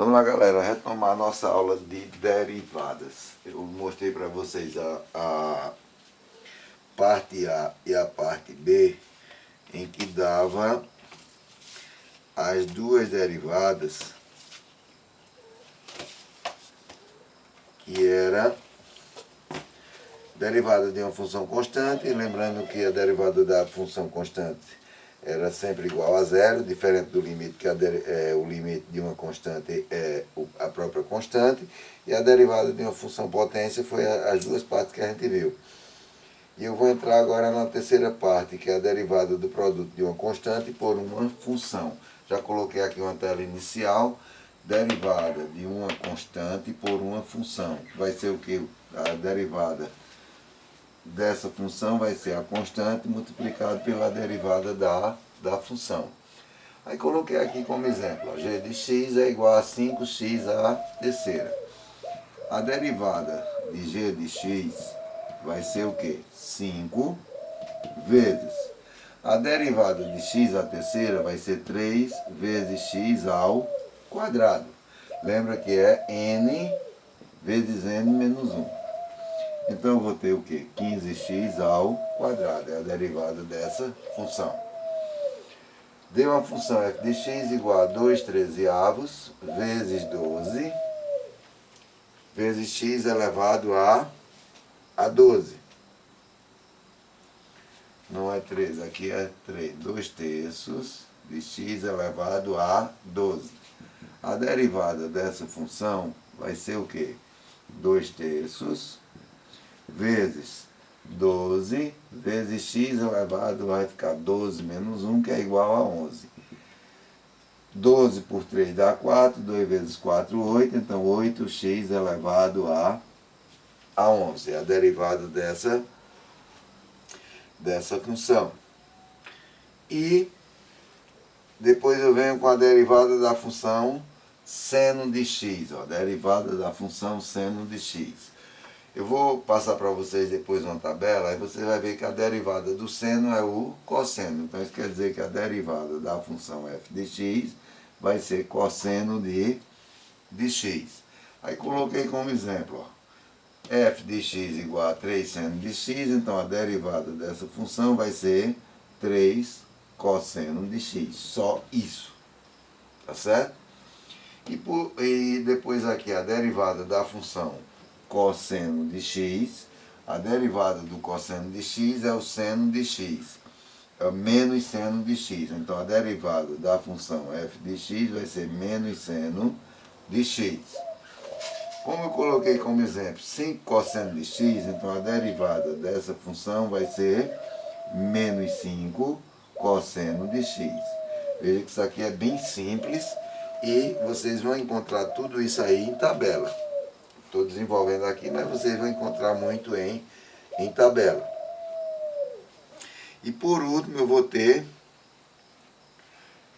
Vamos lá, galera, retomar a nossa aula de derivadas. Eu mostrei para vocês a parte A e a parte B, em que dava as duas derivadas, que era derivada de uma função constante, lembrando que a derivada da função constante era sempre igual a zero, diferente do limite, que o limite de uma constante é a própria constante, e a derivada de uma função potência foi as duas partes que a gente viu. E eu vou entrar agora na terceira parte, que é a derivada do produto de uma constante por uma função. Já coloquei aqui uma tela inicial, derivada de uma constante por uma função. Vai ser o que? A derivada dessa função vai ser a constante multiplicado pela derivada da função. Aí coloquei aqui como exemplo, g de x é igual a 5x à terceira. A derivada de g de x vai ser o quê? 5 vezes. A derivada de x à terceira vai ser 3 vezes x ao quadrado. Lembra que é n vezes n menos 1. Então eu vou ter o quê? 15x ao quadrado, é a derivada dessa função. Deu uma função f de x igual a 2/13 vezes 12 vezes x elevado a 12. Não é 3, aqui é 3. 2/3 de x elevado a 12. A derivada dessa função vai ser o quê? 2/3 vezes 12 vezes x elevado vai ficar 12 menos 1, que é igual a 11. 12 por 3 dá 4, 2 vezes 4, 8, então 8x elevado a 11. É a derivada dessa função. E depois eu venho com a derivada da função seno de x, ó, derivada da função seno de x. Eu vou passar para vocês depois uma tabela, aí você vai ver que a derivada do seno é o cosseno. Então isso quer dizer que a derivada da função f de x vai ser cosseno de x. Aí coloquei como exemplo, ó, f de x igual a 3 seno de x, então a derivada dessa função vai ser 3 cosseno de x. Só isso. Tá certo? E depois aqui a derivada da função cosseno de x, a derivada do cosseno de x é o seno de x, é menos seno de x. Então a derivada da função f de x vai ser menos seno de x. Como eu coloquei como exemplo 5 cosseno de x, então a derivada dessa função vai ser menos 5 cosseno de x. Veja que isso aqui é bem simples e vocês vão encontrar tudo isso aí em tabela. Estou desenvolvendo aqui, mas vocês vão encontrar muito em tabela. E por último eu vou ter,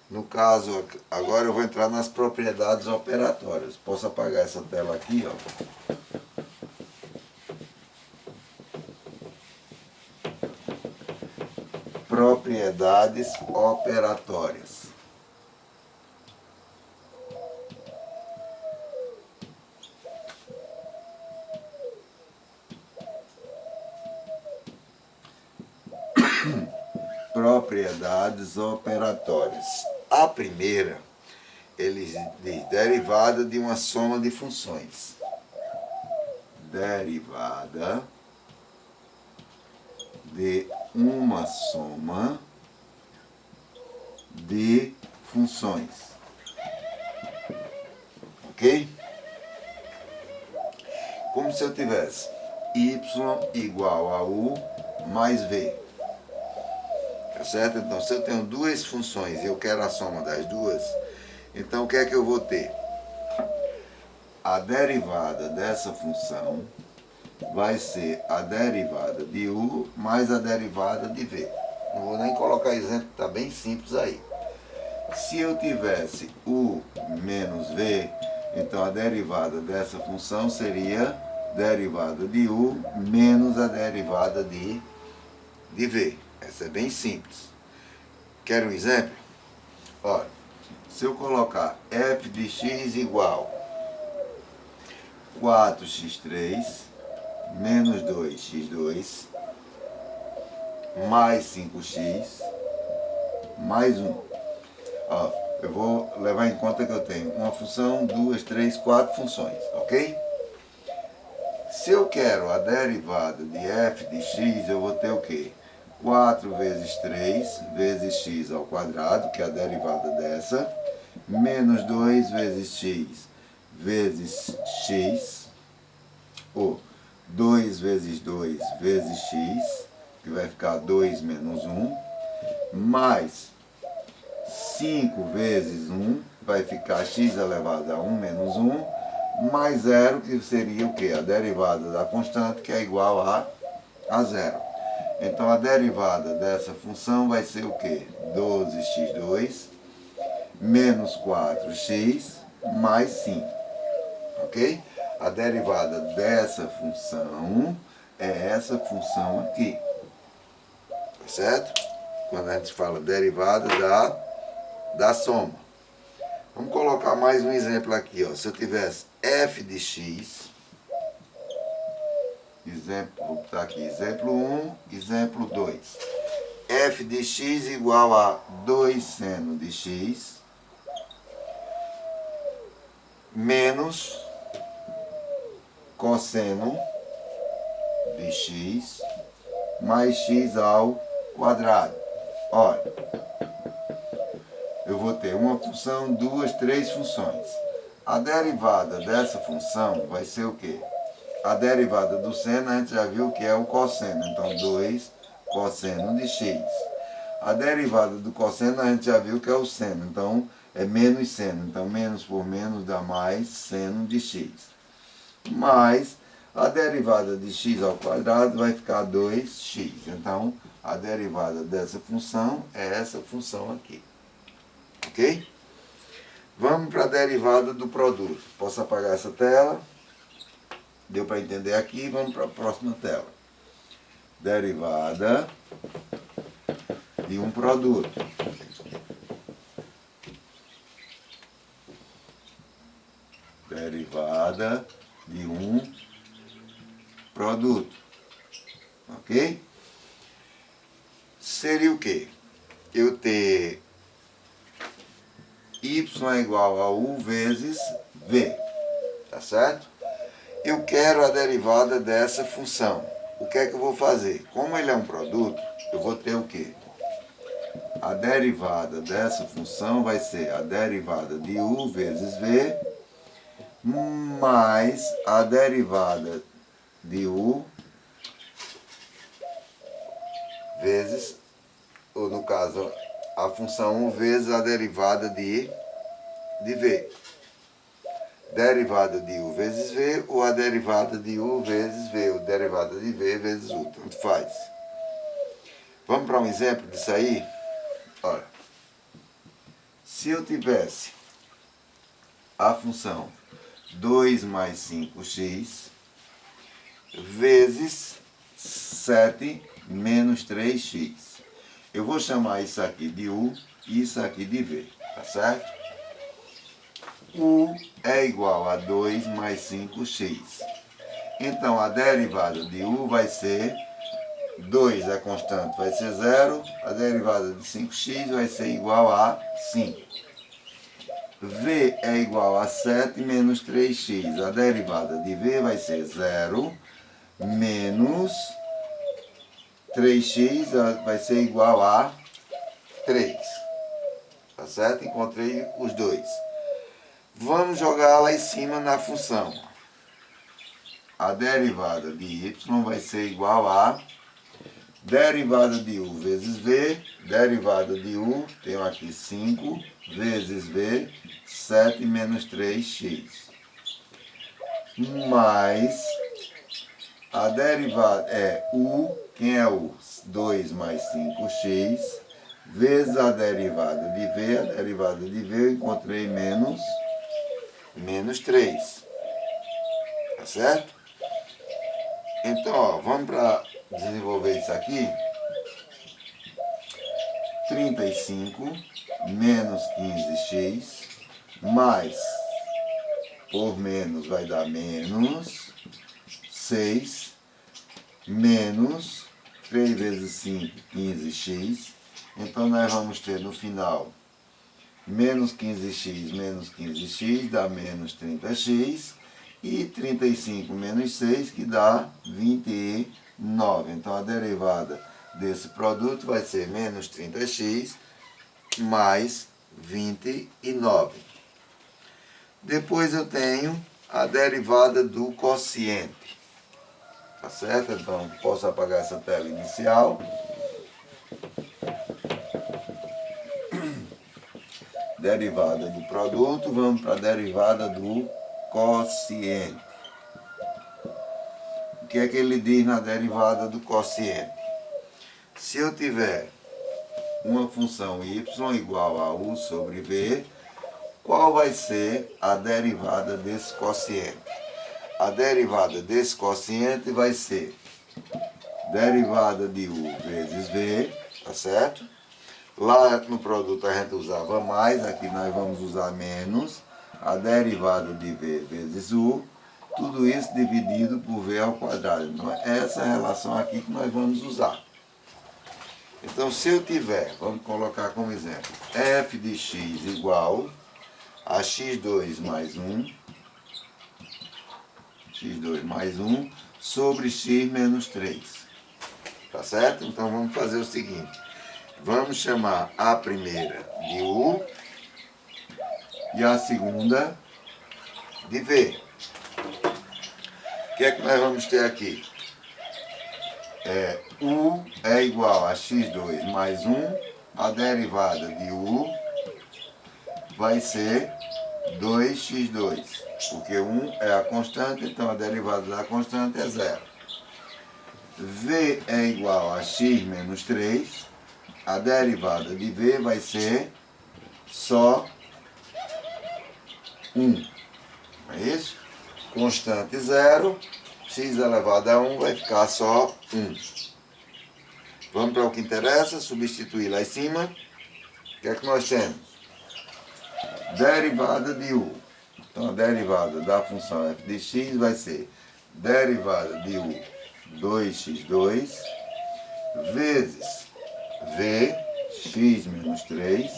no caso, agora eu vou entrar nas propriedades operatórias. Posso apagar essa tela aqui, ó. Propriedades operatórias. Propriedades operatórias. A primeira, ele diz derivada de uma soma de funções. Derivada de uma soma de funções. Ok? Como se eu tivesse y igual a u mais v. Tá certo? Então, se eu tenho duas funções e eu quero a soma das duas, então o que é que eu vou ter? A derivada dessa função vai ser a derivada de u mais a derivada de v. Não vou nem colocar exemplo, está bem simples aí. Se eu tivesse u menos v, então a derivada dessa função seria derivada de u menos a derivada de v. Essa é bem simples. Quer um exemplo? Olha, Se eu colocar f de x igual 4x3 menos 2x2 mais 5x mais 1. Ó, eu vou levar em conta que eu tenho uma função, 2, 3, 4 funções, ok? Se eu quero a derivada de f de x, eu vou ter o quê? 4 vezes 3 vezes x ao quadrado, que é a derivada dessa, menos 2 vezes x vezes x, ou 2 vezes 2 vezes x, que vai ficar 2 menos 1, mais 5 vezes 1, vai ficar x elevado a 1 menos 1, mais 0, que seria o quê? A derivada da constante, que é igual a 0. Então, a derivada dessa função vai ser o quê? 12x2 menos 4x mais 5. Ok? A derivada dessa função é essa função aqui. Tá certo? Quando a gente fala derivada da soma. Vamos colocar mais um exemplo aqui. Ó. Se eu tivesse f de x, vou botar aqui exemplo 1, exemplo 2. F de x igual a 2 seno de x menos cosseno de x mais x ao quadrado. Olha, eu vou ter uma função, duas, três funções. A derivada dessa função vai ser o quê? A derivada do seno a gente já viu que é o cosseno, então 2 cosseno de x. A derivada do cosseno a gente já viu que é o seno, então é menos seno, então menos por menos dá mais seno de x. Mais a derivada de x ao quadrado vai ficar 2x. Então a derivada dessa função é essa função aqui. Ok? Vamos para a derivada do produto. Posso apagar essa tela? Deu para entender aqui? Vamos para a próxima tela. Derivada de um produto. Derivada de um produto. Ok? Seria o quê? Eu ter y é igual a u vezes v. Tá certo? Eu quero a derivada dessa função. O que é que eu vou fazer? Como ele é um produto, eu vou ter o quê? A derivada dessa função vai ser a derivada de u vezes v mais a derivada de u vezes, ou no caso, a função 1 vezes a derivada de v. Derivada de u vezes v ou a derivada de u vezes v, ou derivada de v vezes u, tanto faz. Vamos para um exemplo disso aí? Olha, se eu tivesse a função 2 mais 5x vezes 7 menos 3x. Eu vou chamar isso aqui de u e isso aqui de v, tá certo? U é igual a 2 mais 5x. Então, a derivada de u vai ser 2 é constante, vai ser 0. A derivada de 5x vai ser igual a 5. V é igual a 7 menos 3x. A derivada de v vai ser 0 menos 3x vai ser igual a 3. Tá certo? Encontrei os dois. Vamos jogar lá em cima na função. A derivada de y vai ser igual a derivada de u vezes v, derivada de u, tenho aqui 5, vezes v, 7 menos 3x. Mais a derivada é u, quem é u? 2 mais 5x, vezes a derivada de v, a derivada de v eu encontrei menos 3. Tá certo? Então, ó, vamos para desenvolver isso aqui. 35 menos 15x, mais, por menos vai dar menos 6, menos 3 vezes 5, 15x. Então nós vamos ter no final menos 15x dá menos 30x, e 35 menos 6 que dá 29. Então a derivada desse produto vai ser menos 30x mais 29. Depois eu tenho a derivada do quociente. Tá certo? Então posso apagar essa tela inicial. Derivada do produto, vamos para a derivada do quociente. O que é que ele diz na derivada do quociente? Se eu tiver uma função y igual a u sobre v, qual vai ser a derivada desse quociente? A derivada desse quociente vai ser derivada de u vezes v, tá certo? Lá no produto a gente usava mais, aqui nós vamos usar menos. A derivada de v vezes u, tudo isso dividido por v ao quadrado. Então essa é a relação aqui que nós vamos usar. Então se eu tiver, vamos colocar como exemplo, f de x igual a x2 mais 1, sobre x menos 3. Tá certo? Então vamos fazer o seguinte. Vamos chamar a primeira de u e a segunda de v. O que é que nós vamos ter aqui? U é igual a x2 mais 1, a derivada de u vai ser 2x2, porque 1 é a constante, então a derivada da constante é 0. V é igual a x menos 3, a derivada de v vai ser só 1. É isso? Constante 0, x elevado a 1 vai ficar só 1. Vamos para o que interessa, substituir lá em cima. O que é que nós temos? Derivada de u. Então a derivada da função f de x vai ser derivada de u 2x2 vezes v, x menos 3,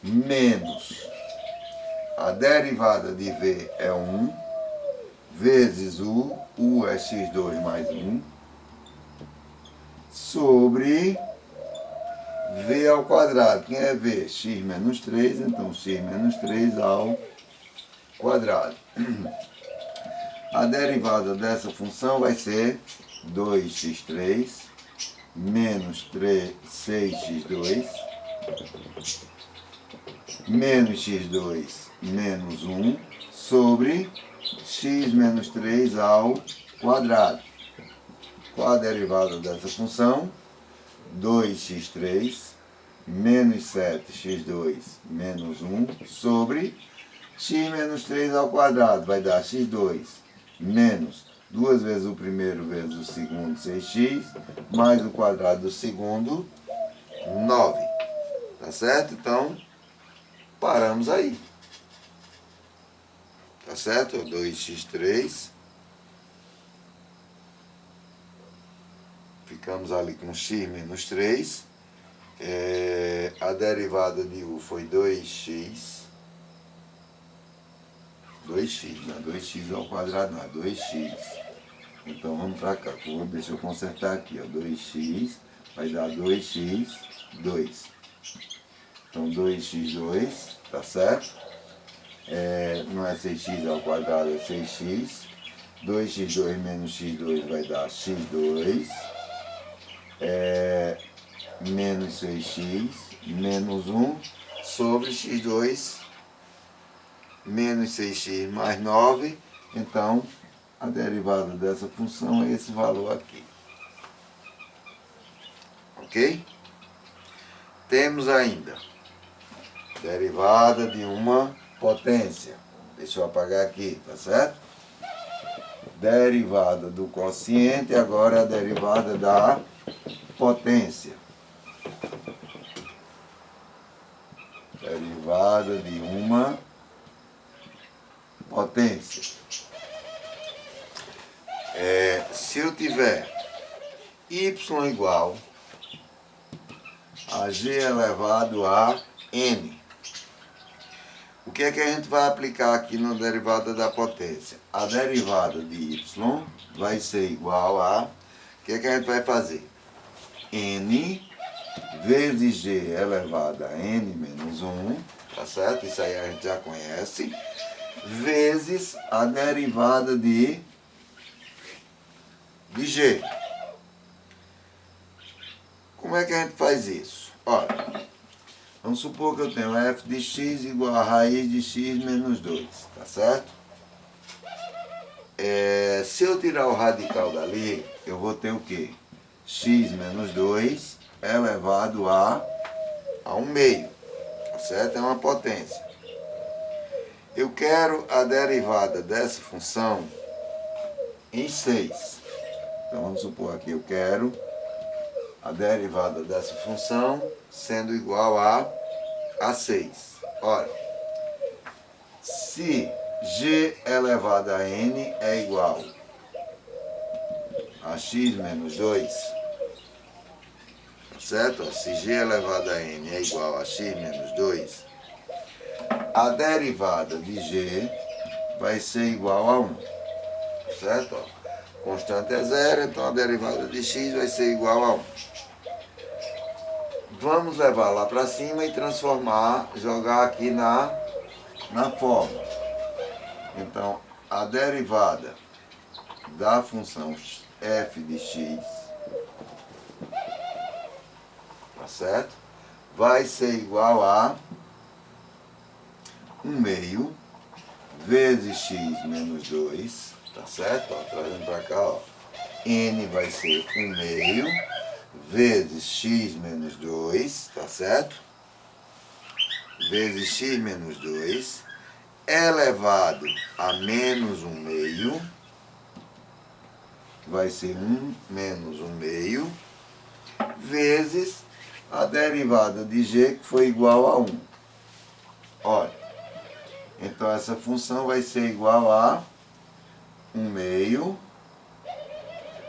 menos a derivada de v é 1, vezes u é x2 mais 1, sobre v ao quadrado. Quem é v? X menos 3, então x menos 3 ao quadrado. A derivada dessa função vai ser 2x3 menos 6x2 menos x2 menos 1 sobre x menos 3 ao quadrado. Qual a derivada dessa função? 2x3 menos 7x2 menos 1 sobre x menos 3 ao quadrado. Vai dar x2 menos 2 vezes o primeiro vezes o segundo, 6x, mais o quadrado do segundo, 9. Tá certo? Então, paramos aí. Tá certo? 2x3. Ficamos ali com x menos 3. A derivada de u foi 2x. 2x, não é 2x ao quadrado, não, é 2x. Então vamos para cá, deixa eu consertar aqui, ó, 2x vai dar 2x, 2. Então 2x2, tá certo? Não é 6x ao quadrado, é 6x. 2x2 menos x2 vai dar x2. Menos 6x, menos 1, sobre x2, menos 6x mais 9. Então, a derivada dessa função é esse valor aqui. Ok? Temos ainda derivada de uma potência. Deixa eu apagar aqui, tá certo? Derivada do quociente, agora a derivada da potência. elevada de uma potência. Se eu tiver y igual a g elevado a n, o que é que a gente vai aplicar aqui na derivada da potência? A derivada de y vai ser igual a... O que é que a gente vai fazer? N vezes g elevado a n menos 1, tá certo? Isso aí a gente já conhece, vezes a derivada de g. Como é que a gente faz isso? Olha, vamos supor que eu tenho f de x igual a raiz de x menos 2, tá certo? Se eu tirar o radical dali, eu vou ter o quê? X menos 2 elevado a 1 meio, tá certo? É uma potência. Eu quero a derivada dessa função em 6. Então vamos supor aqui, eu quero a derivada dessa função sendo igual a 6. Olha, se g elevado a n é igual a x menos 2, certo? Se g elevado a n é igual a x menos 2, a derivada de g vai ser igual a 1, certo? Constante é 0, então a derivada de x vai ser igual a 1. Vamos levar lá para cima e transformar, jogar aqui na forma. Então, a derivada da função f de x, tá certo? Vai ser igual a 1 meio vezes x menos 2, tá certo? Ó, trazendo para cá, ó. N vai ser 1 meio vezes x menos 2, tá certo? Vezes x menos 2 elevado a menos 1 meio, que vai ser 1 menos 1 meio, vezes a derivada de g, que foi igual a 1. Olha, então essa função vai ser igual a 1 meio,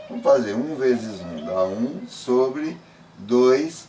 vamos fazer 1 vezes 1 dá 1 sobre 2